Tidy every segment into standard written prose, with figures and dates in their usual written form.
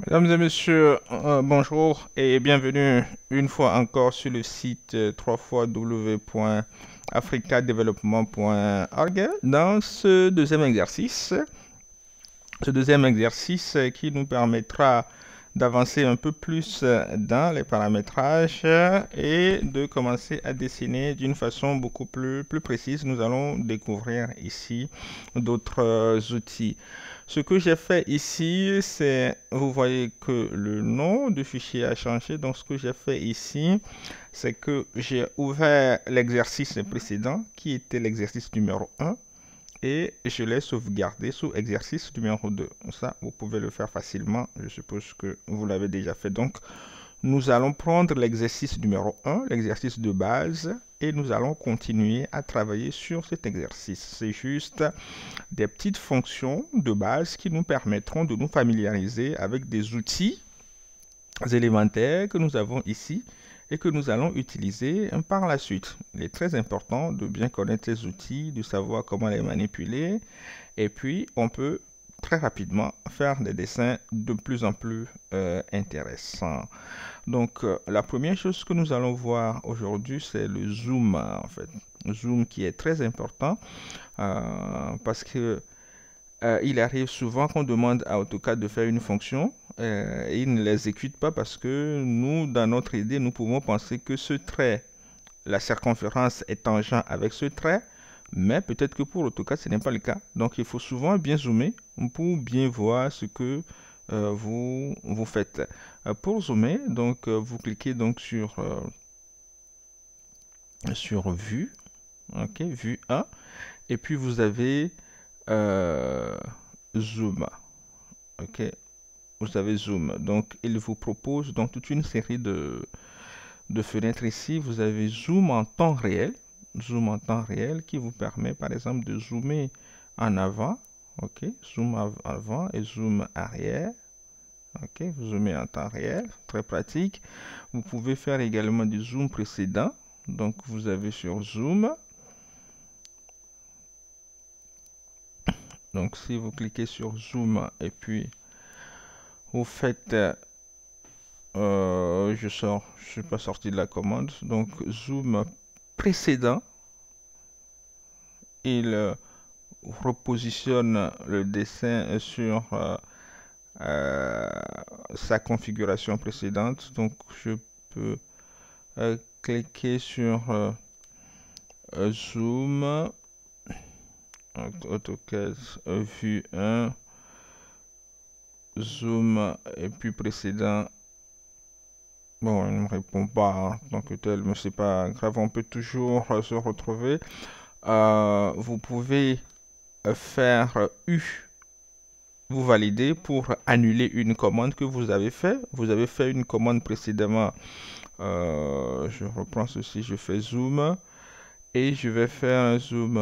Mesdames et messieurs, bonjour et bienvenue une fois encore sur le site www.africadevelopment.org dans ce deuxième exercice qui nous permettra d'avancer un peu plus dans les paramétrages et de commencer à dessiner d'une façon beaucoup plus précise. Nous allons découvrir ici d'autres outils. Ce que j'ai fait ici, c'est, vous voyez que le nom du fichier a changé. Donc, ce que j'ai fait ici, c'est que j'ai ouvert l'exercice précédent, qui était l'exercice numéro 1, et je l'ai sauvegardé sous exercice numéro 2. Ça, vous pouvez le faire facilement. Je suppose que vous l'avez déjà fait. Donc, nous allons prendre l'exercice numéro 1, l'exercice de base, et nous allons continuer à travailler sur cet exercice. C'est juste des petites fonctions de base qui nous permettront de nous familiariser avec des outils élémentaires que nous avons ici et que nous allons utiliser par la suite. Il est très important de bien connaître ces outils, de savoir comment les manipuler, et puis on peut très rapidement faire des dessins de plus en plus intéressants. Donc la première chose que nous allons voir aujourd'hui, c'est le zoom en fait. Le zoom qui est très important parce que il arrive souvent qu'on demande à AutoCAD de faire une fonction et il ne l'exécute pas parce que nous, dans notre idée, nous pouvons penser que ce trait, la circonférence est tangent avec ce trait, mais peut-être que pour AutoCAD, ce n'est pas le cas. Donc, il faut souvent bien zoomer pour bien voir ce que vous faites. Pour zoomer, donc, vous cliquez donc sur Vue, ok, Vue 1, et puis vous avez euh, Zoom. Ok, vous avez Zoom. Donc, il vous propose donc toute une série de fenêtres ici. Vous avez Zoom en temps réel. Zoom en temps réel qui vous permet, par exemple, de zoomer en avant. Ok, zoom avant et zoom arrière. Ok, vous zoomez en temps réel. Très pratique. Vous pouvez faire également du zoom précédent. Donc, vous avez sur Zoom. Donc, si vous cliquez sur Zoom et puis vous faites je suis pas sorti de la commande. Donc, zoom précédent, il repositionne le dessin sur euh, sa configuration précédente. Donc, je peux cliquer sur zoom, AutoCAD vue 1, zoom et puis précédent. Bon, il ne me répond pas en tant que tel, mais c'est pas grave, on peut toujours se retrouver. Vous pouvez faire U, vous validez pour annuler une commande que vous avez fait. Vous avez fait une commande précédemment. Je reprends ceci, je fais zoom et je vais faire un zoom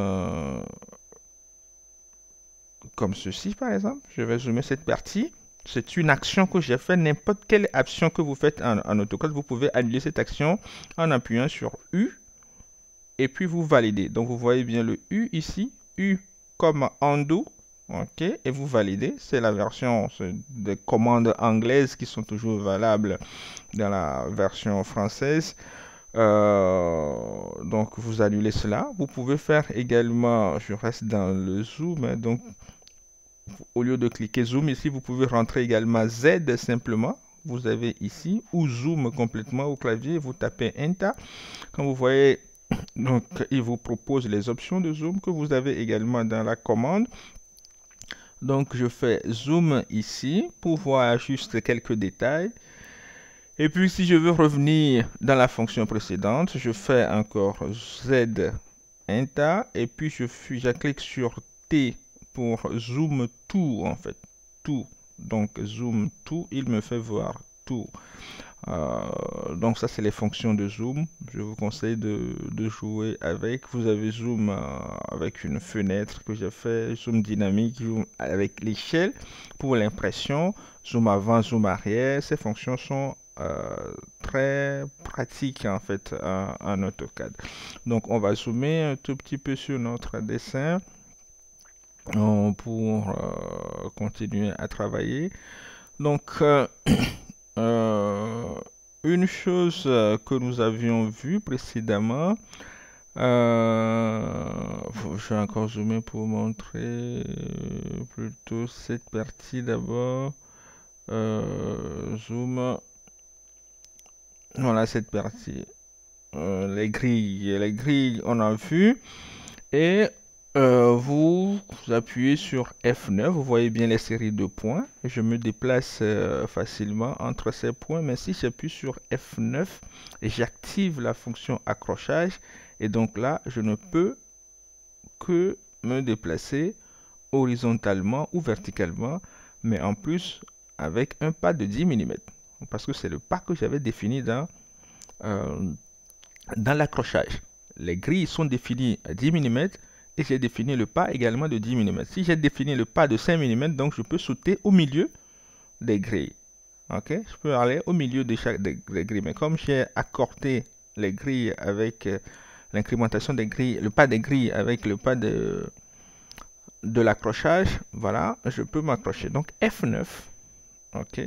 comme ceci par exemple. Je vais zoomer cette partie. C'est une action que j'ai fait. N'importe quelle action que vous faites en AutoCAD, vous pouvez annuler cette action en appuyant sur U et puis vous validez. Donc vous voyez bien le U ici. U comme undo. OK, et vous validez. C'est la version des commandes anglaises qui sont toujours valables dans la version française. Donc vous annulez cela. Vous pouvez faire également, je reste dans le zoom, hein, donc au lieu de cliquer zoom ici, vous pouvez rentrer également Z simplement. Vous avez ici, ou zoom complètement au clavier, vous tapez Enter. Quand vous voyez, donc il vous propose les options de zoom que vous avez également dans la commande. Donc je fais zoom ici pour voir juste quelques détails. Et puis si je veux revenir dans la fonction précédente, je fais encore Z Enter et puis je clique sur T pour zoom tout en fait. Tout. Donc zoom tout, il me fait voir tout. Donc ça c'est les fonctions de zoom. Je vous conseille de jouer avec. Vous avez zoom avec une fenêtre que j'ai fait, zoom dynamique, zoom avec l'échelle pour l'impression, zoom avant, zoom arrière. Ces fonctions sont très pratiques en fait en AutoCAD. Donc on va zoomer un tout petit peu sur notre dessin pour continuer à travailler. Donc, euh, une chose que nous avions vue précédemment, je vais encore zoomer pour montrer plutôt cette partie d'abord. Zoom, voilà cette partie. Les grilles, on a vu. Et vous appuyez sur F9, vous voyez bien les séries de points. Je me déplace facilement entre ces points, mais si j'appuie sur F9, j'active la fonction accrochage. Et donc là, je ne peux que me déplacer horizontalement ou verticalement, mais en plus avec un pas de 10 mm. Parce que c'est le pas que j'avais défini euh, dans l'accrochage. Les grilles sont définies à 10 mm et j'ai défini le pas également de 10 mm. Si j'ai défini le pas de 5 mm, donc je peux sauter au milieu des grilles. Ok, je peux aller au milieu de chaque des grilles. Mais comme j'ai accordé les grilles avec l'incrémentation des grilles, le pas des grilles avec le pas de l'accrochage, voilà, je peux m'accrocher. Donc F9, ok,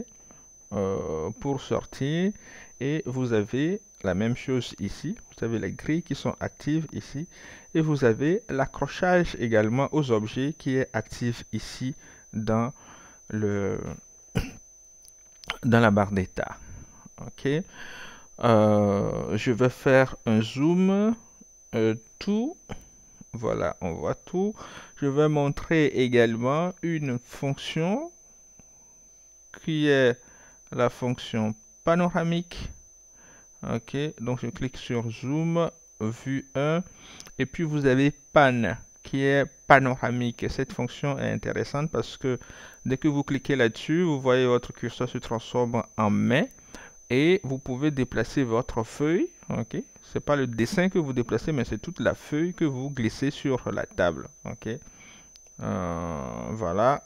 pour sortir. Et vous avez la même chose ici. Vous avez les grilles qui sont actives ici. Et vous avez l'accrochage également aux objets qui est actif ici dans le dans la barre d'état. Ok. Je vais faire un zoom tout. Voilà, on voit tout. Je vais montrer également une fonction qui est la fonction panoramique. Ok, donc je clique sur zoom, vue 1, et puis vous avez pan qui est panoramique. Et cette fonction est intéressante parce que dès que vous cliquez là-dessus, vous voyez votre curseur se transforme en main et vous pouvez déplacer votre feuille. Ok, c'est pas le dessin que vous déplacez, mais c'est toute la feuille que vous glissez sur la table. Ok, voilà,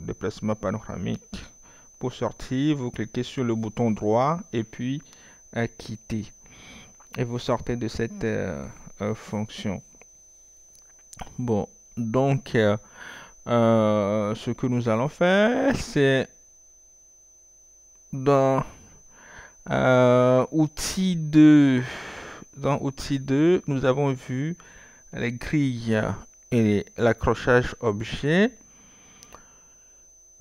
déplacement panoramique. Pour sortir, vous cliquez sur le bouton droit et puis quitter. Et vous sortez de cette fonction. Bon, donc ce que nous allons faire, c'est dans outil 2. Dans outil 2, nous avons vu les grilles et l'accrochage objet.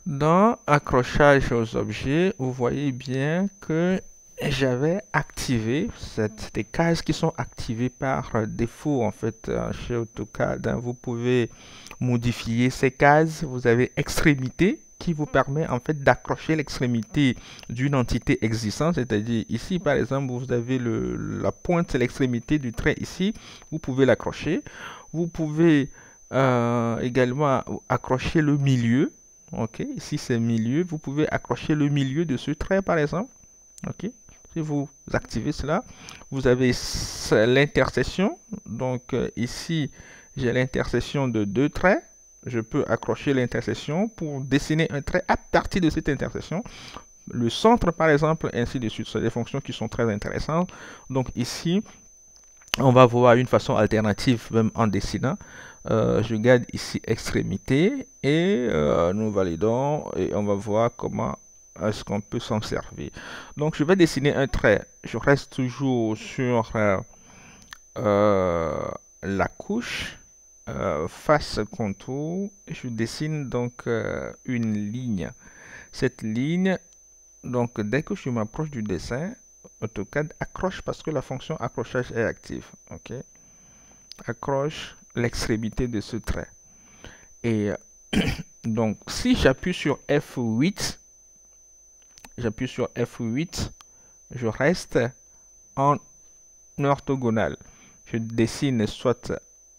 Dans accrochage aux objets, vous voyez bien que j'avais activé des cases qui sont activées par défaut en fait chez AutoCAD. Vous pouvez modifier ces cases. Vous avez extrémité qui vous permet en fait d'accrocher l'extrémité d'une entité existante. C'est-à-dire ici par exemple vous avez la pointe, l'extrémité du trait ici. Vous pouvez l'accrocher. Vous pouvez également accrocher le milieu. Ok, ici c'est milieu. Vous pouvez accrocher le milieu de ce trait par exemple. Ok, si vous activez cela, vous avez l'intersection. Donc ici, j'ai l'intersection de deux traits. Je peux accrocher l'intersection pour dessiner un trait à partir de cette intersection. Le centre, par exemple, ainsi de suite. Ce sont des fonctions qui sont très intéressantes. Donc ici, on va voir une façon alternative, même en dessinant. Je garde ici extrémité et nous validons et on va voir comment est-ce qu'on peut s'en servir. Donc je vais dessiner un trait. Je reste toujours sur la couche face contour. Je dessine donc une ligne. Cette ligne, donc dès que je m'approche du dessin, AutoCAD accroche parce que la fonction accrochage est active. Ok, accroche l'extrémité de ce trait. Et donc si j'appuie sur F8, je reste en orthogonal. Je dessine soit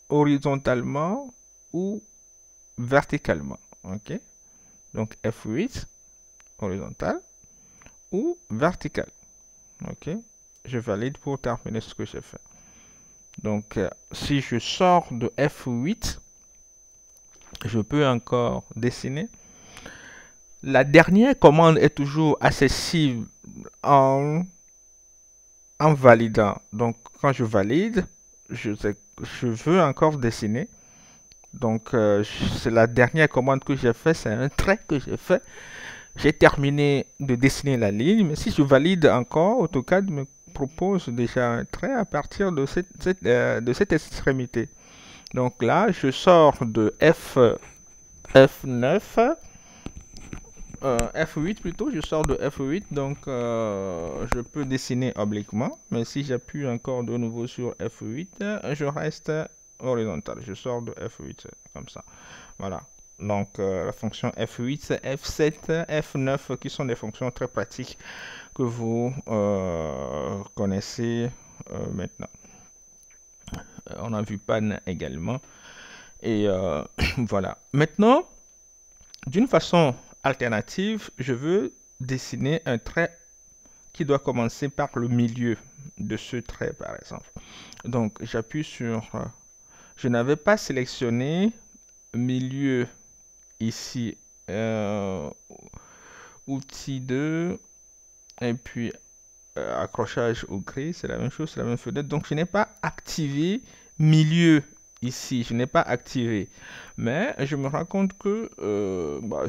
horizontalement ou verticalement. Ok, donc F8 horizontal ou vertical. Ok, je valide pour terminer ce que j'ai fait. Donc si je sors de F8, je peux encore dessiner. La dernière commande est toujours accessible en validant. Donc quand je valide, je veux encore dessiner. Donc c'est la dernière commande que j'ai fait, c'est un trait que j'ai fait. j'ai terminé de dessiner la ligne, mais si je valide encore, AutoCAD me propose déjà un trait à partir de cette extrémité. Donc là, je sors de F9, F8 plutôt, je sors de F8, donc je peux dessiner obliquement, mais si j'appuie encore de nouveau sur F8, je reste horizontal. Je sors de F8, comme ça. Voilà. Donc la fonction F8, F7, F9, qui sont des fonctions très pratiques que vous connaissez maintenant. On a vu pan également. Et voilà. Maintenant, d'une façon alternative, je veux dessiner un trait qui doit commencer par le milieu de ce trait, par exemple. Donc, j'appuie sur... je n'avais pas sélectionné milieu ici. Outil 2. Et puis, accrochage au gris, c'est la même chose, c'est la même fenêtre. Donc, je n'ai pas activé milieu ici, je n'ai pas activé. Mais je me rends compte que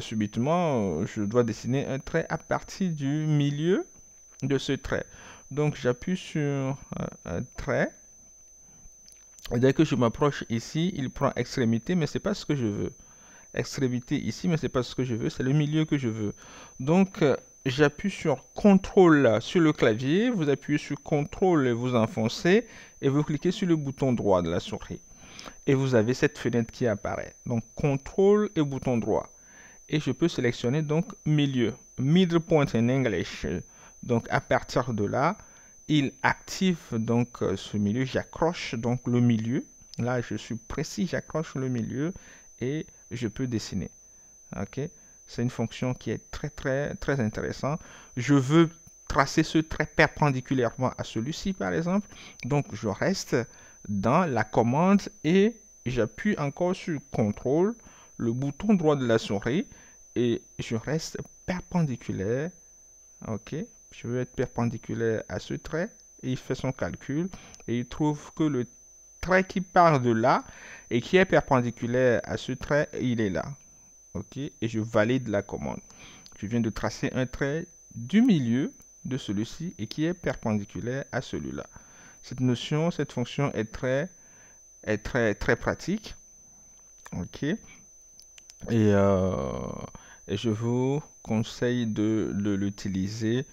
subitement, je dois dessiner un trait à partir du milieu de ce trait. Donc, j'appuie sur un trait. Et dès que je m'approche ici, il prend extrémité, mais c'est pas ce que je veux. Extrémité ici, mais c'est pas ce que je veux, c'est le milieu que je veux. Donc, j'appuie sur CTRL sur le clavier, vous appuyez sur CTRL et vous enfoncez, et vous cliquez sur le bouton droit de la souris. Et vous avez cette fenêtre qui apparaît. Donc, CTRL et bouton droit. Et je peux sélectionner donc milieu, middle point in English. Donc, à partir de là, il active donc ce milieu, j'accroche donc le milieu. Là, je suis précis, j'accroche le milieu et je peux dessiner. Ok, c'est une fonction qui est très intéressante. Je veux tracer ce trait perpendiculairement à celui-ci, par exemple. Donc, je reste dans la commande et j'appuie encore sur CTRL, le bouton droit de la souris, et je reste perpendiculaire. Ok, je veux être perpendiculaire à ce trait. Et il fait son calcul et il trouve que le trait qui part de là et qui est perpendiculaire à ce trait, il est là. Ok, et je valide la commande. Je viens de tracer un trait du milieu de celui-ci et qui est perpendiculaire à celui-là. Cette notion, cette fonction est très pratique. Ok, et je vous conseille de l'utiliser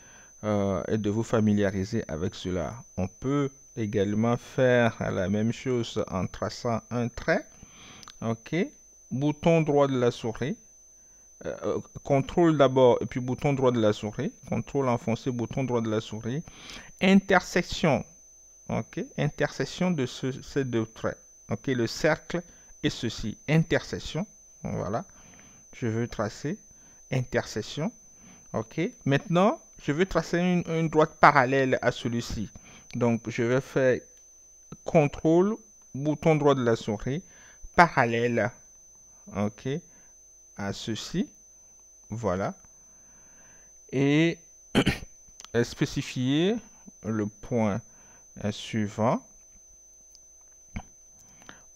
et de vous familiariser avec cela. On peut également faire la même chose en traçant un trait. Ok, bouton droit de la souris, contrôle d'abord et puis bouton droit de la souris, contrôle enfoncé, bouton droit de la souris, intersection, ok, intersection de ces deux traits, ok, le cercle et ceci, intersection, voilà, je veux tracer, intersection, ok, maintenant je veux tracer une droite parallèle à celui-ci, donc je vais faire contrôle, bouton droit de la souris, parallèle, ok, à ceci, voilà, et spécifier le point suivant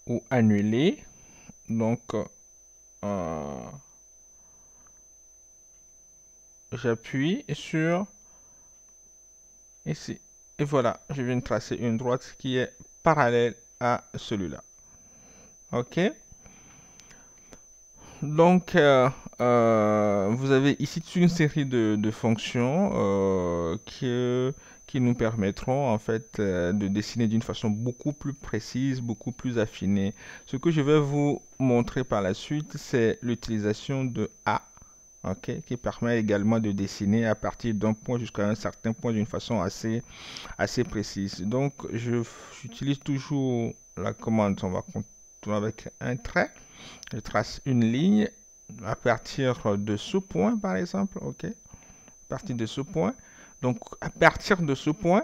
ou annuler. Donc, j'appuie sur ici. Et voilà, je viens de tracer une droite qui est parallèle à celui-là. OK? Donc, vous avez ici toute une série de fonctions qui nous permettront en fait de dessiner d'une façon beaucoup plus précise, beaucoup plus affinée. Ce que je vais vous montrer par la suite, c'est l'utilisation de A, ok, qui permet également de dessiner à partir d'un point jusqu'à un certain point d'une façon assez précise. Donc, j'utilise toujours la commande, on va continuer avec un trait. Je trace une ligne à partir de ce point, par exemple, ok, à partir de ce point. Donc, à partir de ce point,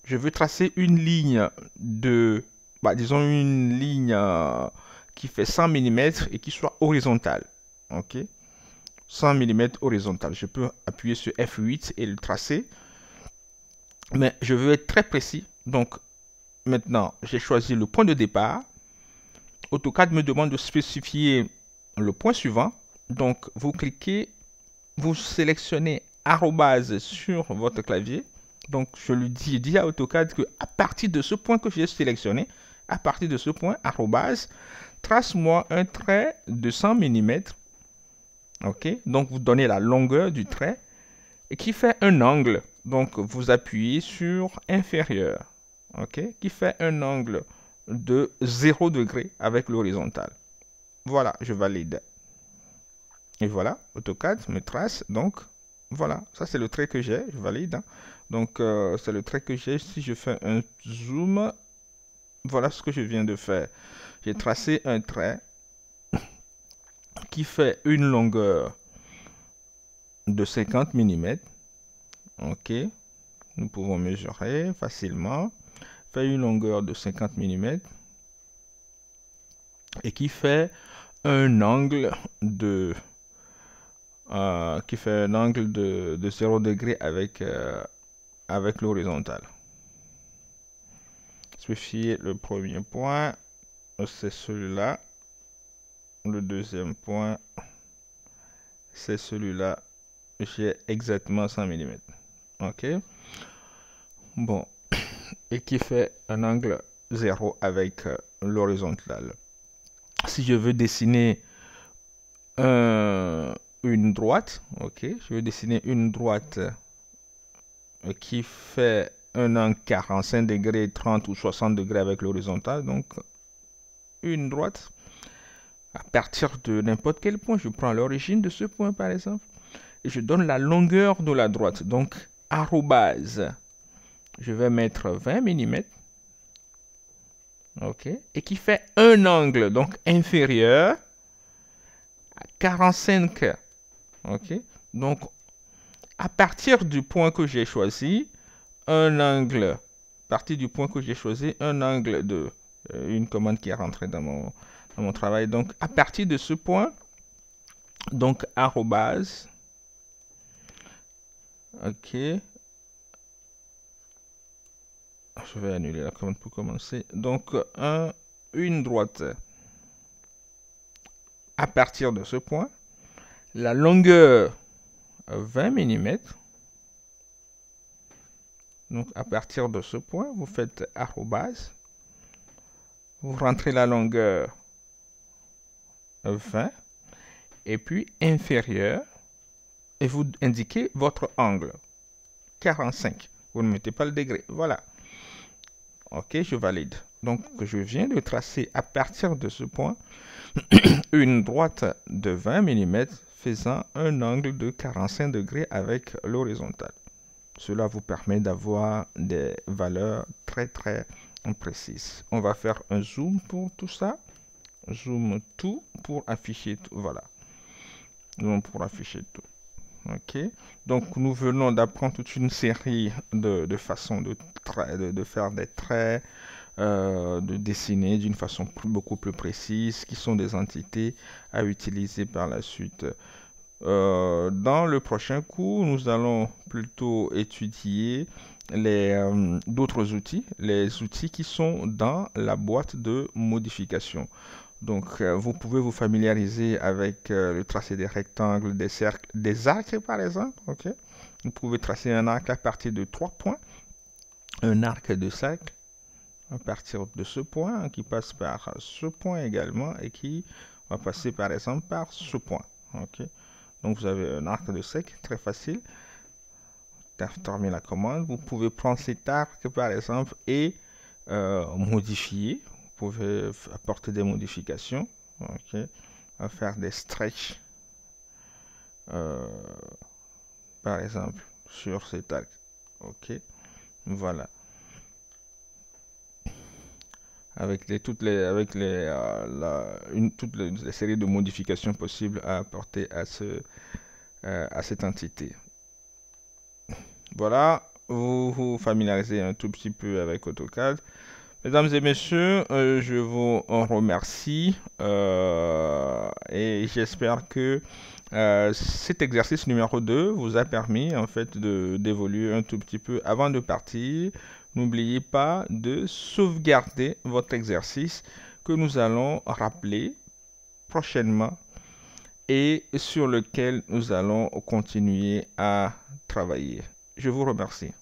je veux tracer une ligne de, disons une ligne qui fait 100 mm et qui soit horizontale, ok, 100 mm horizontale. Je peux appuyer sur F8 et le tracer, mais je veux être très précis. Donc, maintenant, j'ai choisi le point de départ. AutoCAD me demande de spécifier le point suivant. Donc, vous cliquez vous sélectionnez arrobase sur votre clavier. Donc, je dis à AutoCAD que à partir de ce point que j'ai sélectionné, à partir de ce point, arrobase, trace-moi un trait de 100 mm. OK? Donc, vous donnez la longueur du trait et qui fait un angle. Donc, vous appuyez sur inférieur. OK? Qui fait un angle de 0 degré avec l'horizontale. Voilà, je valide. Et voilà, AutoCAD me trace. Donc, voilà, ça c'est le trait que j'ai. Je valide. Hein. Donc, c'est le trait que j'ai. Si je fais un zoom, voilà ce que je viens de faire. J'ai tracé un trait qui fait une longueur de 50 mm. OK. Nous pouvons mesurer facilement. Fait une longueur de 50 mm. Et qui fait un angle de... de 0 degré avec, avec l'horizontale. Spécifier le premier point, c'est celui-là. Le deuxième point, c'est celui-là. J'ai exactement 100 mm. OK. Bon. Et qui fait un angle 0 avec l'horizontale. Si je veux dessiner une droite, ok, je veux dessiner une droite qui fait un angle 45 degrés, 30 ou 60 degrés avec l'horizontale, donc une droite à partir de n'importe quel point, je prends l'origine de ce point par exemple, et je donne la longueur de la droite, donc arrobase, je vais mettre 20 mm, ok, et qui fait un angle, donc inférieur à 45, ok, donc à partir du point que j'ai choisi, un angle, à partir du point que j'ai choisi, un angle de une commande qui est rentrée dans mon travail. Donc, à partir de ce point, donc, arrobase, ok, je vais annuler la commande pour commencer. Donc, une droite à partir de ce point, la longueur 20 mm. Donc, à partir de ce point, vous faites arrobase, vous rentrez la longueur 20 et puis inférieur et vous indiquez votre angle 45. Vous ne mettez pas le degré. Voilà. OK, je valide. Donc, je viens de tracer à partir de ce point une droite de 20 mm faisant un angle de 45 degrés avec l'horizontale. Cela vous permet d'avoir des valeurs très précises. On va faire un zoom pour tout ça. Zoom tout pour afficher tout. Voilà. Zoom pour afficher tout. OK. Donc, nous venons d'apprendre toute une série de façons de faire des traits, de dessiner d'une façon beaucoup plus précise, qui sont des entités à utiliser par la suite. Dans le prochain cours, nous allons plutôt étudier d'autres outils, les outils qui sont dans la boîte de modification. Donc, vous pouvez vous familiariser avec le tracé des rectangles, des cercles, des arcs par exemple. Okay. Vous pouvez tracer un arc à partir de 3 points, un arc de cercle à partir de ce point qui passe par ce point également et qui va passer par exemple par ce point. Okay. Donc, vous avez un arc de cercle très facile. Terminez la commande. Vous pouvez prendre cet arc par exemple et modifier. Vous pouvez apporter des modifications, okay, à faire des stretch, par exemple, sur cet arc. Ok, voilà. Avec toutes les séries de modifications possibles à apporter à cette entité. Voilà, vous vous familiarisez un tout petit peu avec AutoCAD. Mesdames et messieurs, je vous remercie et j'espère que cet exercice numéro 2 vous a permis en fait d'évoluer un tout petit peu avant de partir. N'oubliez pas de sauvegarder votre exercice que nous allons rappeler prochainement et sur lequel nous allons continuer à travailler. Je vous remercie.